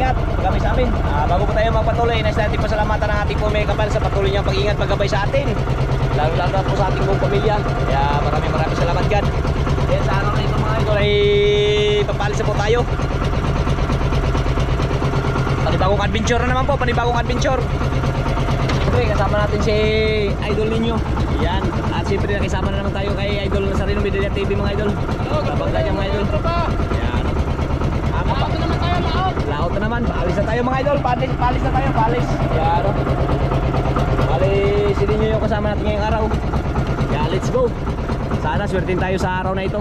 pag-ingat, paggabay sa amin. Bago po tayo magpatuloy, nais natin pasalamatan ang ating po may kapal sa patuloy niyang pag-ingat, paggabay sa atin. Lalo-lalo na po sa ating buong pamilya. Kaya maraming salamat God. Then sa araw na ito mga idol ay papalis na po tayo. Panibagong adventure na naman po, panibagong adventure. Siyempre kasama natin si idol ninyo. Yan. At siyempre nakisama na naman tayo kay Idol Nazareno Media TV mga idol. Babangga niya mga idol. Yan. Laot na naman tayo, laot. Laot na naman. Paalis na tayo mga idol. Paalis na tayo, paalis. Yan. Paalis din nyo yung kasama natin ngayong araw. Yan, let's go. Sana swertin tayo sa araw na ito.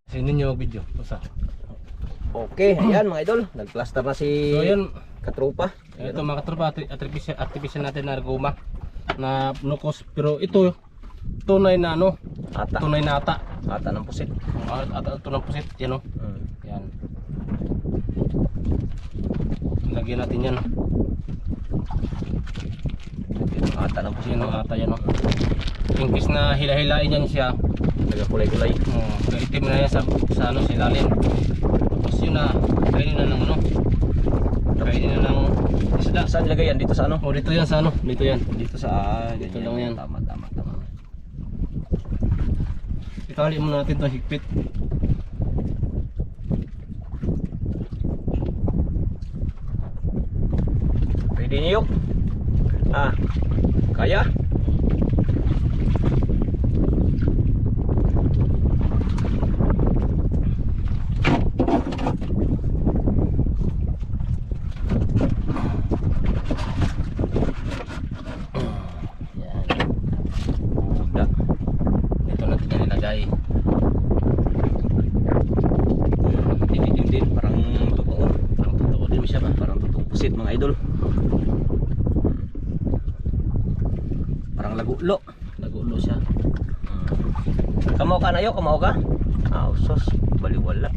Sino nyo video? Usa. Okay, ayan mga idol. Nag-plaster na si So yun, katropa. ito mga katropa, artificial natin na guma na nukos, pero ito tunay na ano, Ata. tunay na ata. Ata ng pusit. Ata ito ng pusit, yan o. Yan. Lagyan natin yan. Ata ng pusit. Yan o, ata yan o. In case na hila-hilain yan siya, Nagkulay-kulay. itim na yan sa ano, sa ilalim. Tapos yun na, kainin na ng ano, kainin na ng isda. Saan lagay yan? Dito sa ano? O dito yan sa ano, dito yan. Dito sa Dito lang yan. Tama. Itali muna natin ito higpit. Pwede niyo. Kaya? Dito natin yan ilagay. Din parang totoo. Parang totoo din siya ba? Parang totoong pusit mga idol. Parang lagulo. Nagulo siya. Kamaw ka na yo, kamaw ka? Sos, baliwala.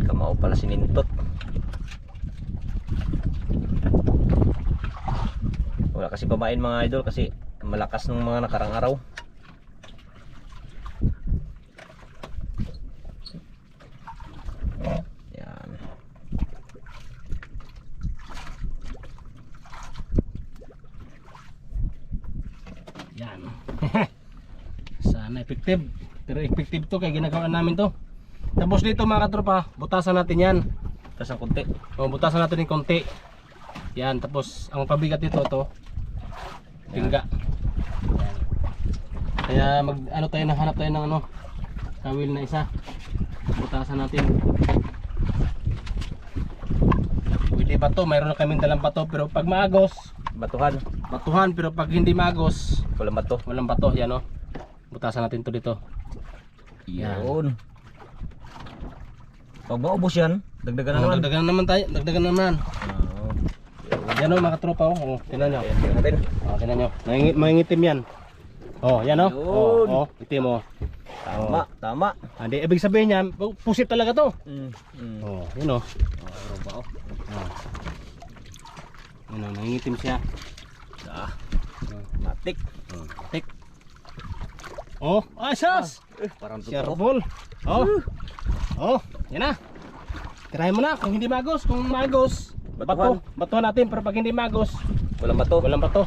Kamaw pala sinintot. Wala kasi pamain mga idol kasi malakas ng mga nakarang araw. Yan. Yan. Sana effective. Pero effective to kaya ginagawa namin to. Tapos dito mga katropa, butasan natin yan. Tapos ang kunti. O, butasan natin yung konti. Yan, tapos ang pabigat nito to tingga. Kaya mag ano tayo, nahanap tayo ng ano, kawil na isa. Butasan natin. Pwede ba to? Mayroon na kaming dalang bato, pero pag maagos, Batuhan. batuhan, pero pag hindi maagos, Walang bato. walang bato. Yan o. Butasan natin to dito. Yan. Yun. Pag maubos yan, dagdagan na Oh, naman. dagdagan naman tayo, dagdagan naman. Oo. Yan o mga katropa oh. Tingnan nyo. Ayan, tingnan natin. Tingnan nyo. Mangingitim yan. Oh, yan o. Yun. Oh, itim o. Tama, tama. Hindi, ibig sabihin niya, pusit talaga to. Oh. Oh, yun o. Ba oh. Yun o, nangingitim siya. Matik. Tik. Oh, asas! Parang totoo. Shareball. Oh. Oh, yan na. Tirahin mo na kung hindi magos. Kung magos, Batuhan. batuhan natin. Pero pag hindi magos, Walang bato. walang bato.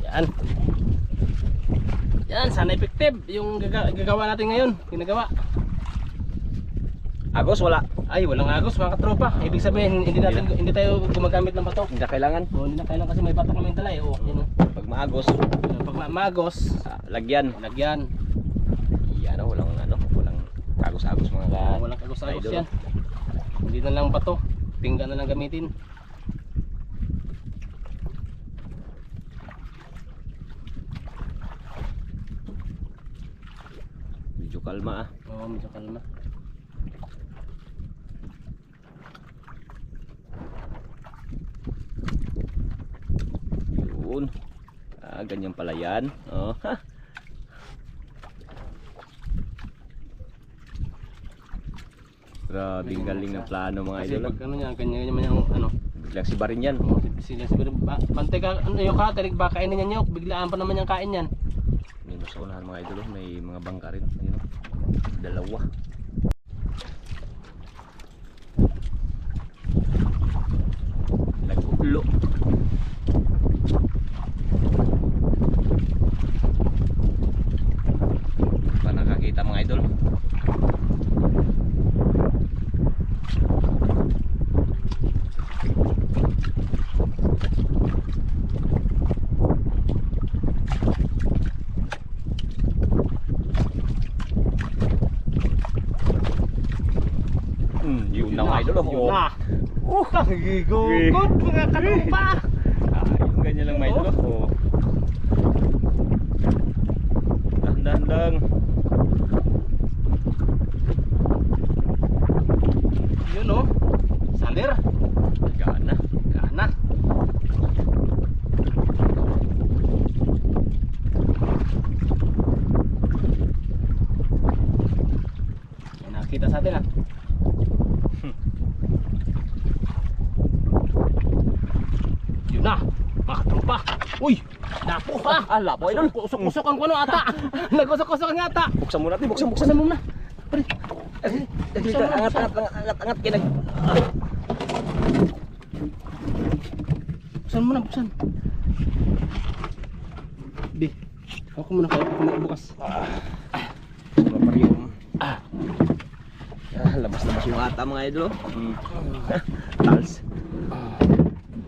Yan. Yan, sana effective yung gagawa natin ngayon. Ginagawa. Agos wala. Ay, walang agos mga katropa. Ibig sabihin, hindi tayo gumagamit ng bato. Hindi na kailangan. Oh, hindi na kailangan kasi may bato kaming dala eh. Oh, yan oh. Pag maagos, Pag magos, lagyan. lagyan. Yan oh, walang walang agos-agos mga ka. Walang agos-agos idol. yan. Hindi na lang bato. Pinggan na lang gamitin. Medyo kalma Oo, medyo kalma. Yun. Ganyan pala yan. Oh. Grabing galing ng plano mga Kasi idol. pag ano niya, ganyan naman yung ano. Silang si Barin yan. Oh, sila siguro bantay ka ano yung ka tarik ba kainin niyan yok biglaan pa naman yung kain yan. May sa unahan mga idol, oh. May mga bangka rin. Ayun, oh. Dalawa. Nag-ulo. Pa nakakita mga idol. Yun na mga idol. Yun na. Gigugod mga katropa. Yung ganyan lang mga idol. Oh. Dahan-dahan lang. Yun oh. Salir. Gana. Gana. May nakita sa atin ah. Yun na, mga tropa. Uy, lapo pa. Lapo idol. Usok-usokan ko no ata. Nagusok-usokan nga ata. Buksan mo natin, buksan Buksan mo na. Pre. Angat kinag. Buksan mo na, buksan. Di. Ako muna kayo kung bukas. Maparium. Labas-labas yung ata mga idol.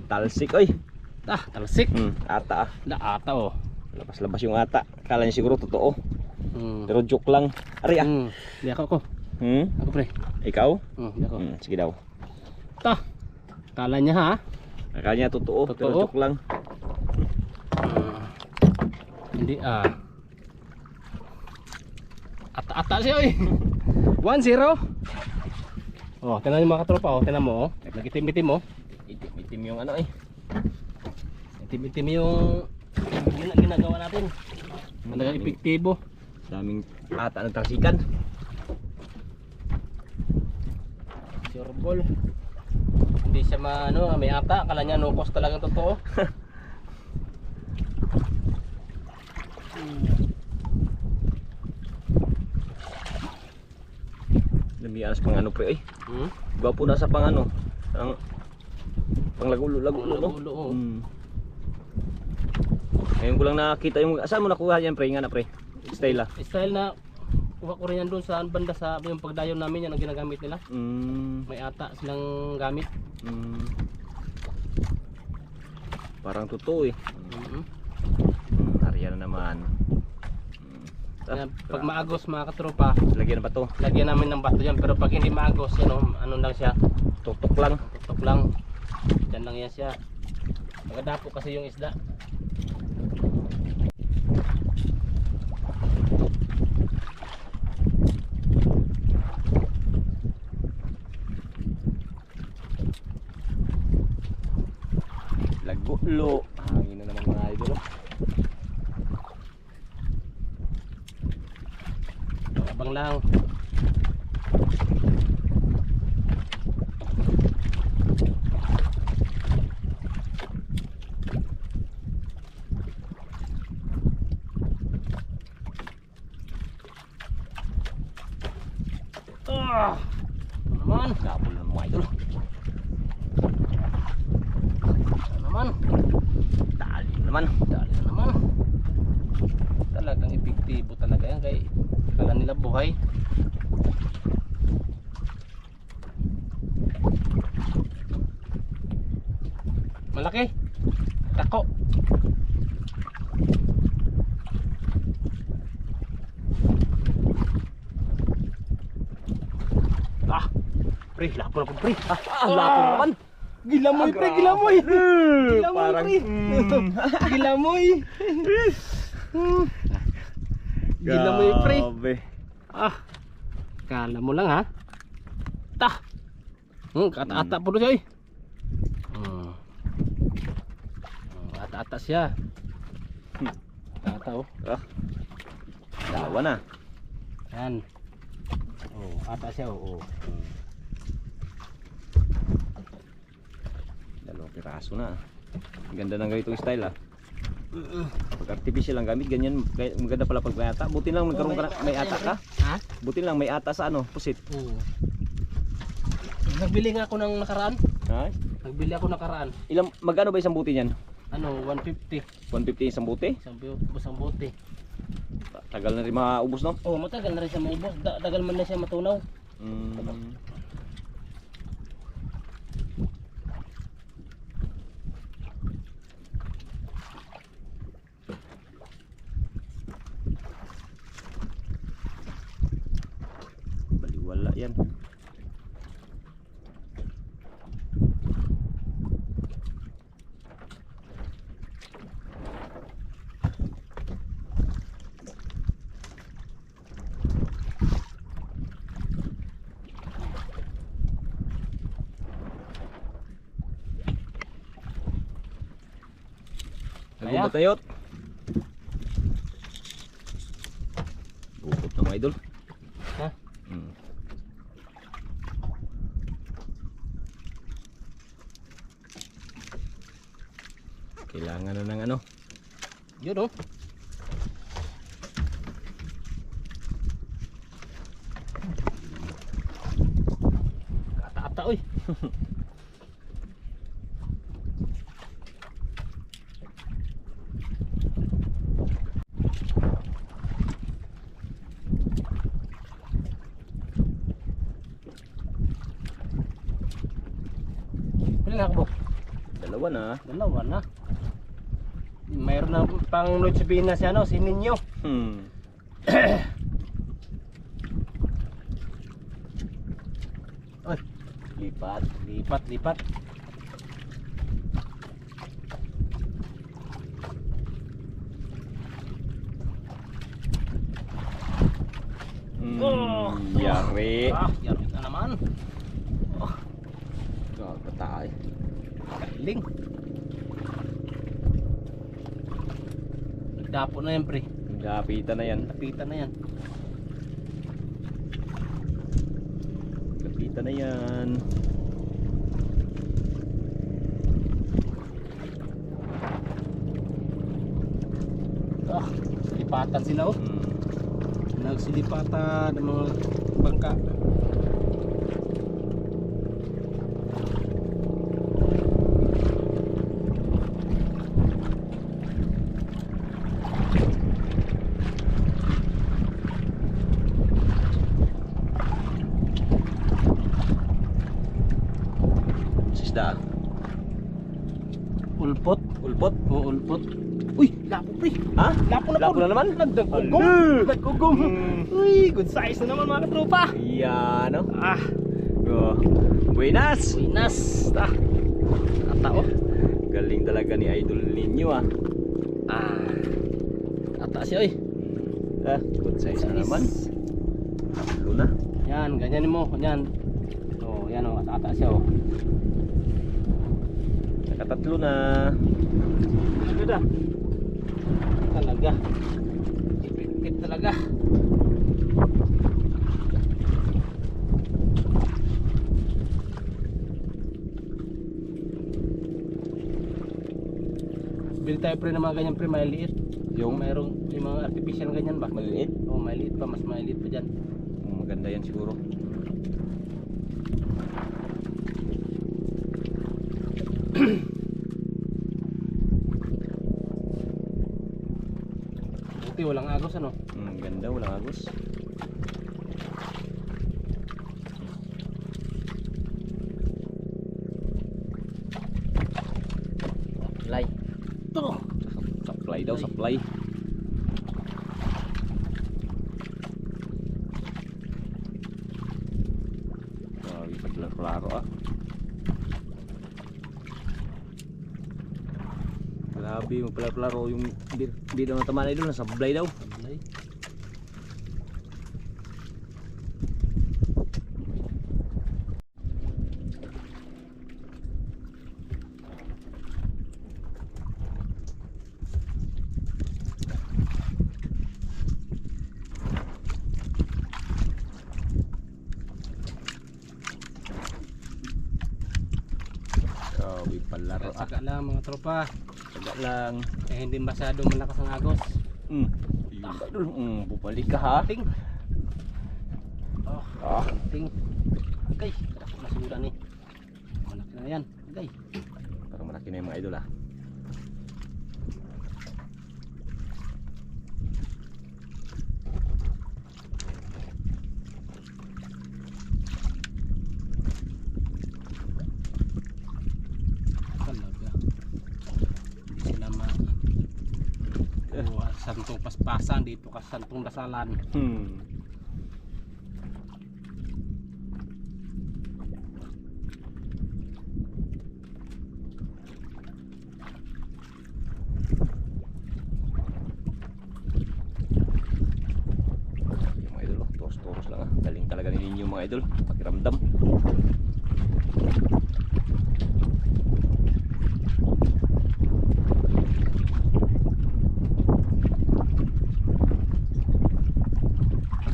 Talsik oy. Talsik. Ata ah. Ata oh. Labas-labas yung ata. Kala niya siguro totoo. Pero joke lang. Ari ah. Di ako. Ako pre. Ikaw? Di ako. Sige daw. Kala niya ha. Kala niya totoo, pero Totoo? joke lang. Hindi ah. Ata siya oy. 1-0. Oh, tingnan niyo mga katropa oh. Tingnan mo oh. Nagitim-itim oh. Itim yung ano eh. Itim-itim yung yun ang ginagawa natin. Talagang epektibo. Daming ata ng talsikan. Sure ball. Hindi siya may ata. Akala niya no cost talagang totoo. Lamianas pang ano pre eh. Gwapo na sa pang ano. Pang lagulo-lagulo no. Lagulo, oh. Ngayon ko lang nakita yung saan mo nakuha yan pre? Nga na pre. Style ah. Style na kuha ko rin yan doon sa banda sa yung pagdayon namin yan ang ginagamit nila. May ata silang gamit. Parang totoo eh. Ariyan na naman. Kaya pag maagos mga katropa, Lagyan pa to. lagyan namin ng bato yan. Pero pag hindi maagos, yan oh, ano lang siya, Tutok lang. tutok lang. Diyan lang yan siya. Magadapo kasi yung isda. Lagulo. Hangin na naman mga idol. Abang lang. Naman. Gabol na mga idol. Naman. Dali naman. Dali na naman. Talagang epektibo talaga yan kay kala nila buhay. Malaki. Tako. Pre, lapo na po pre. Lapo naman. Gilamoy pre, gilamoy. Gilamoy Parang pre. Gilamoy. Gilamoy pre. Grabe. Kala mo lang ha. Kata-ata po siya eh. Ata-ata siya. Ata oh. Dalawa na. Yan. Oh, ata siya oh. Dalawa piraso na. Ang ganda ng ganitong style ah. Pag artificial ang gamit, ganyan maganda pala pag may ata. Buti lang nagkaroon ka may ata ka. Ha? Buti lang may ata sa ano, pusit. Oo. Nagbili nga ako ng nakaraan. Ha? Nagbili ako nakaraan. Ilang magkano ba isang buti niyan? Ano, 150. 150 isang buti? Isang bote. Tagal na rin maubos no? Oh, matagal na rin siya maubos. Tagal man na siya matunaw. Baliwala yan. Nagbumatayot. Bukot na mga idol. Ha? Kailangan na ng ano. Yun oh. Kata-ata oy. Pili na ako. Dalawa na. Dalawa na. Mayroon na pang sabihin na si ano, si Ninyo. Oy, Lipat. lipat. Yari. Yari na naman. Patay. Galing. Nagdapo na yan, pre. Lapitan na yan. Lapitan na yan. Lapitan na yan. Silipatan sila oh. Nagsilipatan ng mga bangka. Sisda. Ulpot. Ulpot. Oo, ulpot. Uy, lapo pre. Ha? Lapo na Lapo na naman? Nagdagugong. Hello. Nagdagugong. Uy, good size na naman mga katropa. Yan no. Ah, Buenas. winas. Ata oh. Galing talaga ni Idol ninyo ah. Ata siya oy. Good size na naman. Tatlo na. Yan, ganyan mo. Yan. Oh, yan oh, ata siya oh. Nakatatlo na. Talaga. Talaga. Ipit talaga. Bili tayo pre ng mga ganyan pre, maliit. Yung mayroong yung mga artificial ganyan ba? Maliit. Oh, maliit pa, mas maliit pa diyan. Maganda yan siguro. Buti walang agos ano. Ganda, walang agos. Supply. To. Supply daw, supply. Grabe, paglalaro ah. Grabe, magpalaro yung hindi daw natamaan idol, nasa sablay daw. Supply. Palaro ah. Saka lang mga tropa. Taga lang. Eh hindi masyado malakas ang agos. Yun idol. Bumalik ka ha. Ting. Oh, ting. Okay, kadako na siguro ni. Malaki na yan. Okay. Parang malaki na yung mga idol ah. Talaga. Hindi sila santong paspasan dito ka santong dasalan. Yung mga idol, toros-toros lang ah. Galing talaga ninyo mga idol. Pakiramdam.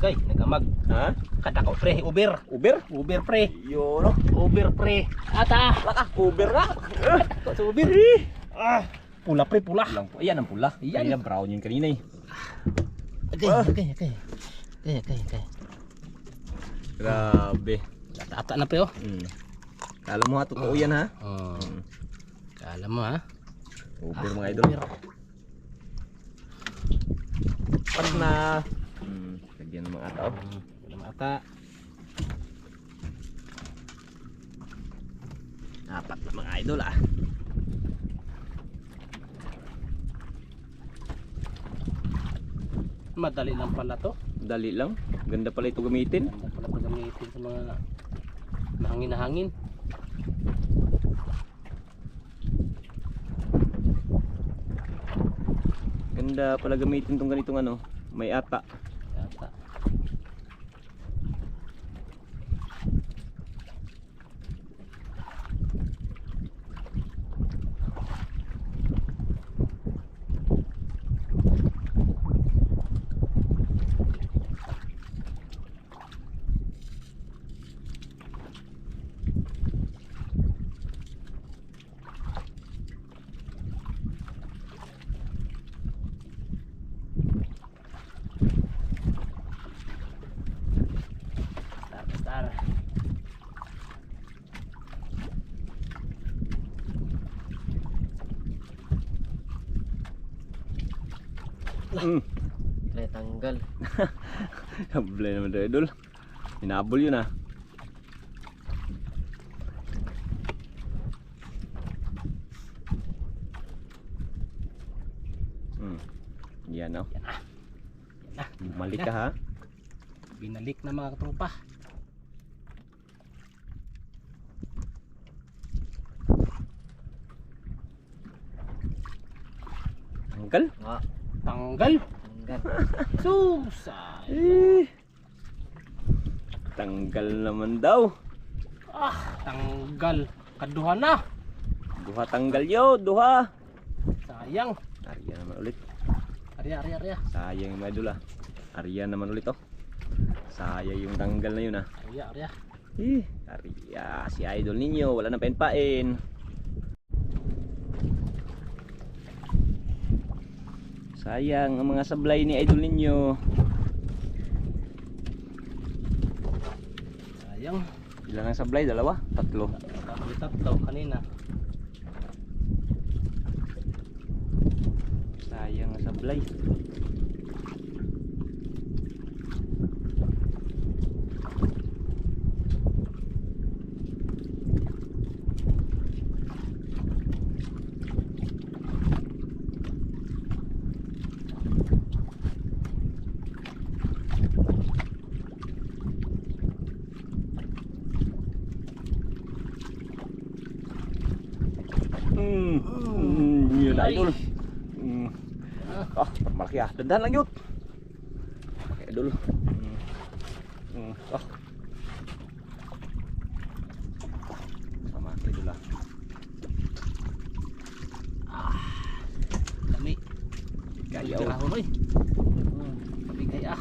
Okay, nagamag. Ha? Kadako pre, Uber. Uber? Uber pre. Yun oh. Uber pre. Ata. Laka, Uber nga. Sa Uber. Pula pre, pula. Pulang po. Ayan ang pula. Ayan. Kanina brown yun kanina eh. Okay. Grabe. Ata na pre oh. Kala mo ha, totoo yan ha. Kala mo ha. Uber mga idol. Pas na. Lagyan ng mga ata oh. Wala mata. Apat na mga idol ah. Madali lang pala to. Dali lang. Ganda pala ito gamitin. Ganda pala ito gamitin sa mga mahangin na hangin. Ganda pala gamitin tong ganitong ano. May ata. Yata. Star. Tanggal. Kabla naman ito idol. Hinabol yun ah. Yan oh. Yan na. Bumalik ka ha. Binalik na mga tropa. Tanggal? Tanggal. Susay. Tanggal naman daw. Tanggal. Kaduha na. Duha tanggal yo, duha. Sayang. Arya naman ulit. Arya. Sayang yung mga idol ah. Arya naman ulit oh. Sayang yung tanggal na yun ah. Arya. Arya, si idol ninyo, wala nang pain-pain. Sayang ang mga sablay ni idol ninyo. Sayang. Ilan ang sablay? Dalawa? Tatlo? Tatlo kanina. Sayang ang sablay. Yun idol. Malaki ah. Dandan lang yun. Okay, idol. Sama idol ah. Dami. Gayaw. Kahon oy. Pabigay ah.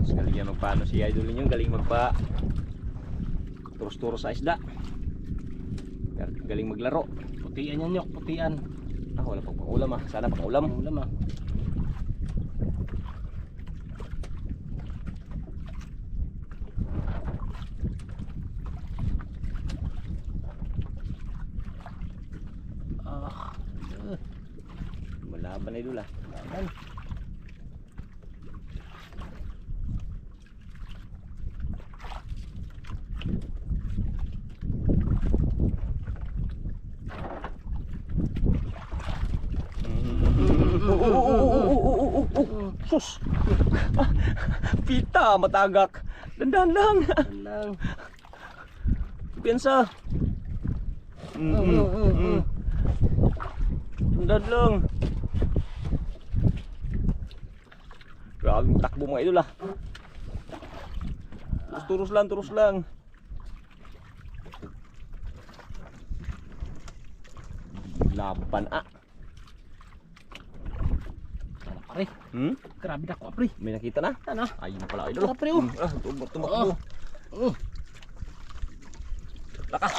Galing yan magpaano si Si Idol ninyo galing magpa turos-turos sa isda. Galing maglaro. Putian yan Nyok, putian. Ah, wala pang pangulam ah. Sana pangulam. Ulam ah. Malaban na Idol ah. Laban. Sus. Pita matagak. Dandan lang. Lang. Piensa. Dandan lang. Grabe takbo mga Idol ah. Turus lang, turus lang. Laban ah. Ano pare? Grabe na ko pre. May nakita na? Ano? Ayun pala Idol. Tara, pre, oh. Tumakbo. Lakas.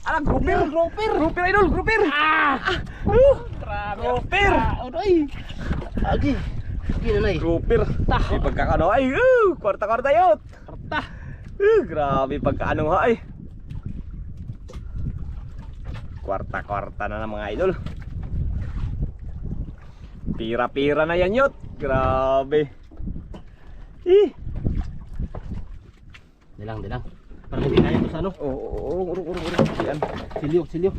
Alam, grouper. Grouper Idol, grouper. Grabe. Grouper. Oy. Agi. Gina na eh. Grouper. May pagkakano ay, kwarta-kwarta yun. Karta. Grabe pagkaano ha ay. Kwarta-kwarta na ng mga Idol. Pira-pira na yan yun. Grabe. Dilang. Parang hindi kaya to sa ano. Urong. Yan. Silyo.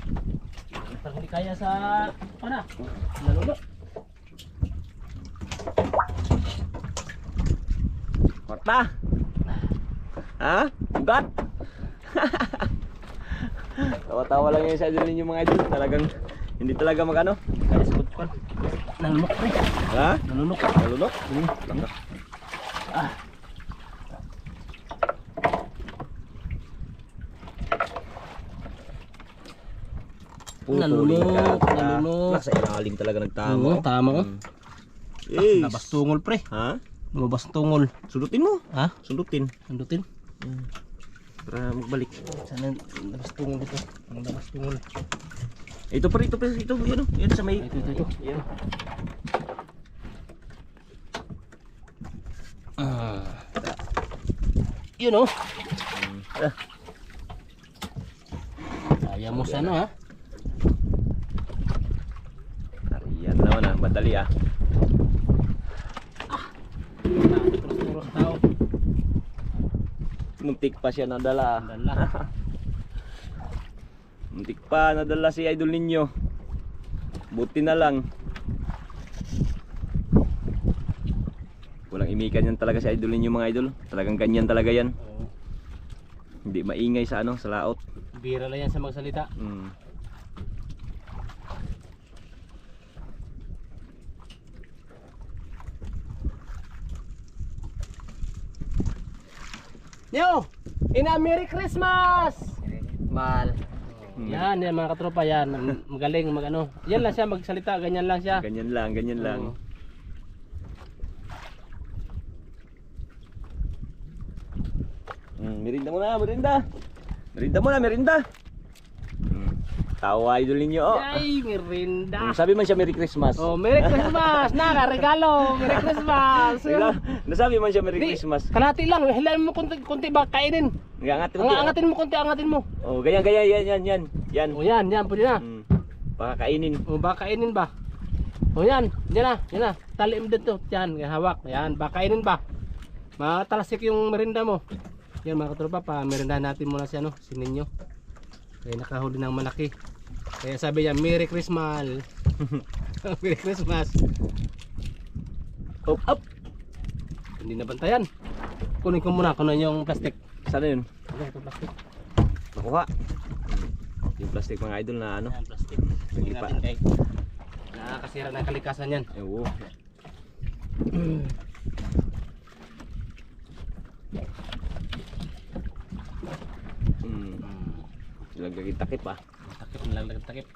Parang hindi kaya sa pana. Lalulo. Kwarta. Ha? Ugat. Tawa-tawa lang yung sa Idol ninyo mga Idol. Talagang hindi talaga magano. Kaya sa kutkan. Nalunok pre. Ha? Nalunok. Nalunok? Langka. Nalunok. Sa ilalim talaga nagtama. Oo, tama oh. Yes. Nabas tungol pre. Ha? Lumabas tungol. Sundutin mo. Ha? Sundutin. Sandutin. Para magbalik. Sana nabas tungol dito. Ang nabas tungol. Ito pa ito. Yan o. Yan sa may. Ito. Yan. Yun oh. Kaya mo sa ano ha? Yan naman ah. Madali ah. Turos sa tao. Muntik pa siya nadala. Dala. Muntik pa nadala si Idol ninyo. Buti na lang. Walang imikan yan talaga si Idol ninyo mga Idol. Talagang ganyan talaga yan. Oo. Hindi maingay sa ano, sa laot. Bira lang yan sa magsalita. Yo! Merry Christmas! Mal. Yan mga katropa yan. Magaling magano. Yan lang siya magsalita, ganyan lang siya. Ganyan lang. Oo. Merinda muna. Tawa Idol ninyo oh. Yay, merinda. Sabi man siya Merry Christmas. Oh, Merry Christmas! Regalo! Merry Christmas! Nasabi man siya Merry Christmas. Kalahati lang, hilahin mo konti ba kainin. Angatin mo konti, angatin mo. Oh, ganyan yan. Yan. Oh, yan, pwede na. Baka kainin. Oh, baka kainin ba? Oh, yan na. Talim dito, yan, hawak. Yan, baka kainin ba? Matalasik yung merinda mo. Yan mga katropa, pa merindahan natin muna si Ninyo. Kaya nakahuli ng malaki. Kaya sabi niya, Merry Christmas. Merry Christmas. Up. Hindi nabantayan. Kunin ko muna yung plastic. Sana yun? Ito plastic. Nakuha. Yung plastic mga Idol na ano. Yan, plastic. Hindi natin kay nakakasira ng kalikasan yan. Oo. Laglag-takip ah. Takip.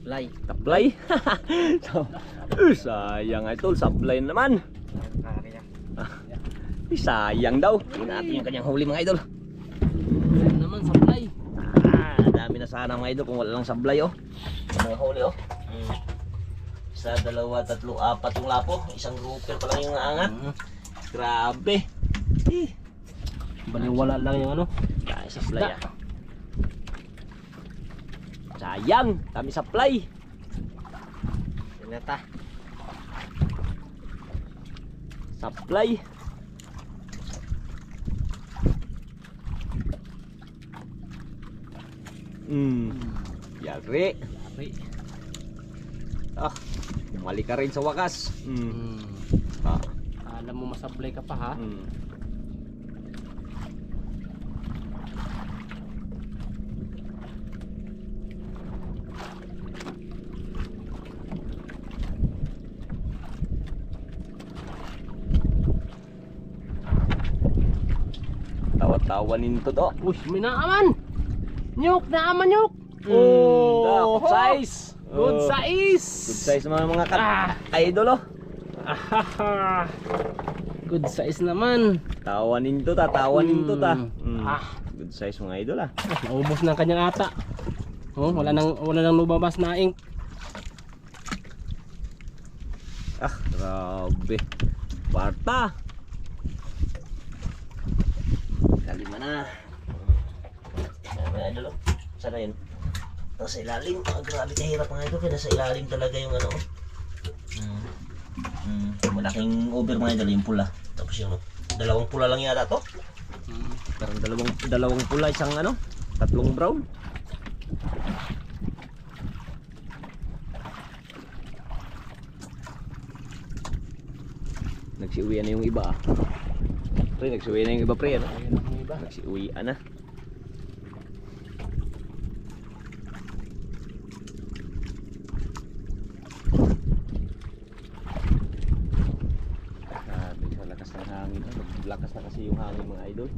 Supply. Supply. So, sayang idol, supply naman. Sayang daw. Tingnan natin yung kanyang huli mga idol. Yan naman, supply. Dami na sana mga idol kung wala lang sablay oh. Mga huli oh. Isa, dalawa, tatlo, apat yung lapo. Isang grouper pa lang yung aangat. Grabe. Baliwala lang yung ano. Dahil supply ah. Sayang, dami supply. Sinata. Supply. Yari. Ah, umali ka rin sa wakas. Ah. Alam mo masablay ka pa ha. Tawa-tawanin to do. Uy, may naaman. Nyuk, naaman nyuk. Good size. Good size. Good size mga idol oh. Good size naman. Tawanin to ta. Ah. Good size mga idol ah. Naubos na ang kanyang ata. Oh, wala nang lumabas na ink. Ah, grabe. Barta. Kalima na. Mga idol oh. Sana yun. Nasa ilalim. Grabe kahirap mga idol. Kaya nasa ilalim talaga yung ano. Malaking over mga idol yung pula. Tapos yung dalawang pula lang yata to. Parang dalawang pula, isang ano, tatlong brown. Nagsiuwian na yung iba ah. Pre, nagsiuwian na yung iba pre ano? Nagsiuwian na. Lakas ng hangin. Lakas na kasi yung hangin mga idol.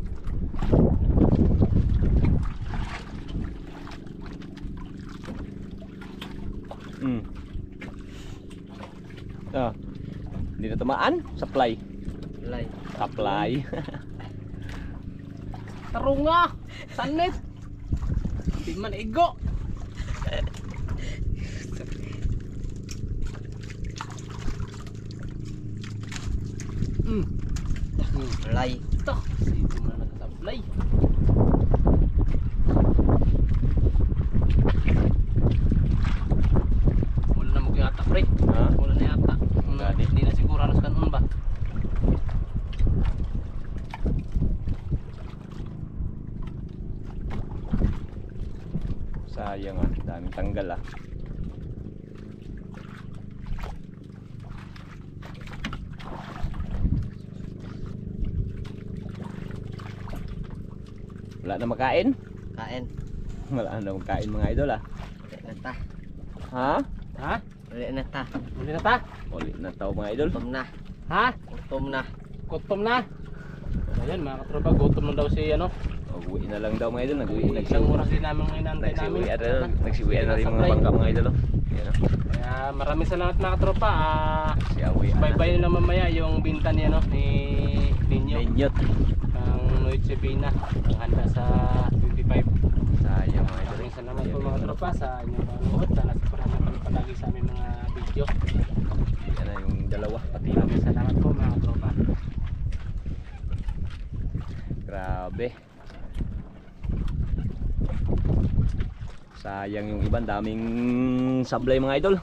Ah, hindi na tamaan. Supply. Supply. Tarunga. Sanit. Di man igo. Lay. Ito. Sige mo na nakasablay. Wala na mo yata pre. Ha? Wala na yata. Gani. Hindi na siguro aras kanon ba? Sayang ah. Daming tanggal ah. Wala na makain? Kain. Wala na makain mga idol ah. Uli na ta. Ha? Ha? Uli na ta. Uli na ta? Ulit na tao mga idol. Gutom na. Ha? Gutom na. Gutom na. Ayan mga katropa, gutom na daw si ano. Uwi na lang daw mga idol. Isang oras din namin inantay namin. Nagsiuwian na rin mga bangka mga idol. Yan oh. Kaya maraming salamat mga katropa. Si Awi. Bye-bye na mamaya yung binta niya no, ni Ninyo. Ninyot. Ang Noche Pina. Ang handa sa 25. Sayang mga idol. Maraming salamat po mga katropa sa inyong panonood. Sana supportahan natin palagi sa aming mga video. Yan na yung dalawa. Pati Maraming salamat po mga katropa. grabe. Sayang yung ibang daming sablay mga idol.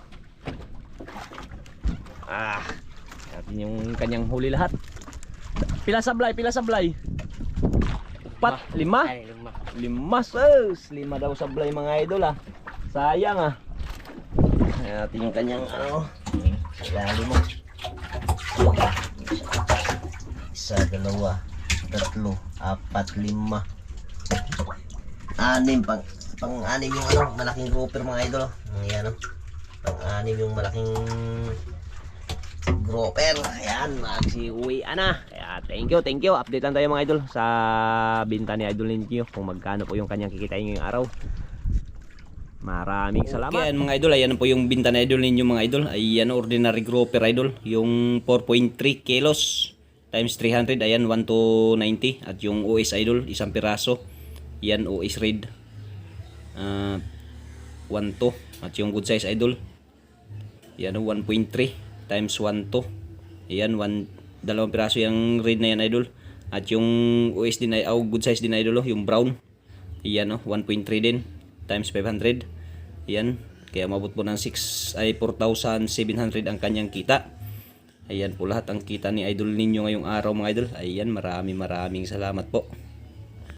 Ah, natin yung kanyang huli lahat. Pila sablay, pila sablay. 4, 5. Ay, lima. 5 sus. 5 daw sablay mga idol ah. Sayang ah. Ayan natin yung kanyang ano. Ilalim mo. Isa, dalawa, tatlo, 4, 5. 6 pang-anim yung ano, malaking grouper mga idol. Ayan oh. Pang-anim yung malaking grouper. Ayan, magsiuwi na. Kaya thank you. Update lang tayo mga idol sa binta ni Idol Ninyo kung magkano po yung kanyang kikitain ngayong araw. Maraming salamat. Okay, mga idol, ayan po yung binta na idol ninyo mga idol. Ayan, ordinary grouper idol. Yung 4.3 kilos times 300, ayan, 1 to 90. At yung OS idol, isang piraso. Ayan, OS red. 1 to. At yung good size idol, ayan, 1.3 times 1 to. Ayan, 2 piraso yung red na yan idol. At yung OS din, good size din idol, yung brown. Ayan, 1.3 din times 500. Ayan, kaya mabot po ng 4,700 ang kanyang kita. Ayan po lahat ang kita ni idol ninyo ngayong araw mga idol. Ayan, maraming salamat po.